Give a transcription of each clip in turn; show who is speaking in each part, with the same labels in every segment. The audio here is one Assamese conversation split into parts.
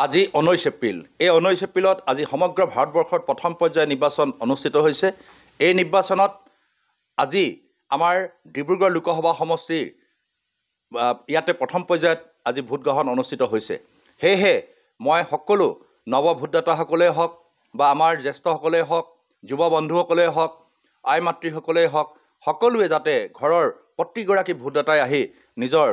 Speaker 1: আজি 19 এপ্ৰিল এই 19 এপ্ৰিলত আজি সমগ্ৰ ভাৰতবৰ্ষত প্ৰথম পৰ্যায়ৰ নিৰ্বাচন অনুষ্ঠিত হৈছে। এই নিৰ্বাচনত আজি আমাৰ ডিব্ৰুগড় লোকসভা সমষ্টিৰ ইয়াতে প্ৰথম পৰ্যায়ত আজি ভোট গ্ৰহণ অনুষ্ঠিত হৈছে। সেয়েহে মই সকলো নৱ ভোটদাতাসকলেই হওক বা আমাৰ জ্যেষ্ঠসকলেই হওক, যুৱ বন্ধুসকলেই হওক, আই মাতৃসকলেই হওক, সকলোৱে যাতে ঘৰৰ প্ৰতিগৰাকী ভোটদাতাই আহি নিজৰ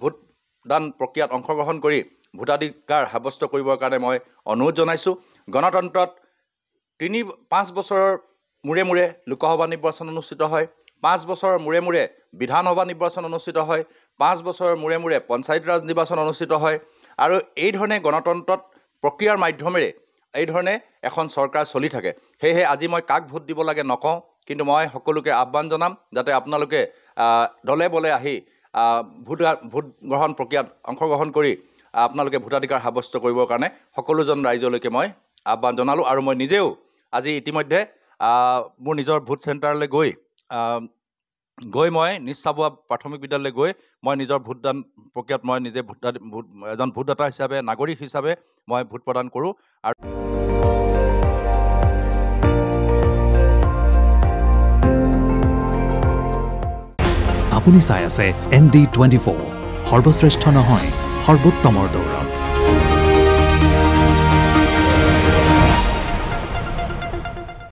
Speaker 1: ভোটদান প্ৰক্ৰিয়াত অংশগ্ৰহণ কৰি ভোটাধিকাৰ সাব্যস্ত কৰিবৰ কাৰণে মই অনুৰোধ জনাইছোঁ। গণতন্ত্ৰত 5 বছৰৰ মূৰে মূৰে লোকসভা নিৰ্বাচন অনুষ্ঠিত হয়, 5 বছৰৰ মূৰে মূৰে বিধানসভা নিৰ্বাচন অনুষ্ঠিত হয়, 5 বছৰৰ মূৰে মূৰে পঞ্চায়ত ৰাজ নিৰ্বাচন অনুষ্ঠিত হয়। আৰু এই ধৰণে গণতন্ত্ৰত প্ৰক্ৰিয়াৰ মাধ্যমেৰে এই ধৰণে এখন চৰকাৰ চলি থাকে। সেয়েহে আজি মই কাক ভোট দিব লাগে নকওঁ, কিন্তু মই সকলোকে আহ্বান জনাম যাতে আপোনালোকে দলে বলে আহি ভোট গ্ৰহণ প্ৰক্ৰিয়াত অংশগ্ৰহণ কৰি আপোনালোকে ভোটাধিকাৰ সাব্যস্ত কৰিবৰ কাৰণে সকলোজন ৰাইজলৈকে মই আহ্বান জনালোঁ। আৰু মই নিজেও আজি ইতিমধ্যে মোৰ নিজৰ ভোট চেণ্টাৰলৈ গৈ মই নিজ চাবুৱা প্ৰাথমিক বিদ্যালয়লৈ গৈ মই নিজৰ ভোটদান প্ৰক্ৰিয়াত মই নিজে এজন ভোটদাতা হিচাপে, নাগৰিক হিচাপে মই ভোট প্ৰদান কৰোঁ। আৰু
Speaker 2: আপুনি চাই আছে ND24, সৰ্বশ্ৰেষ্ঠ নহয় সৰ্বোত্তমৰ দৌৰ।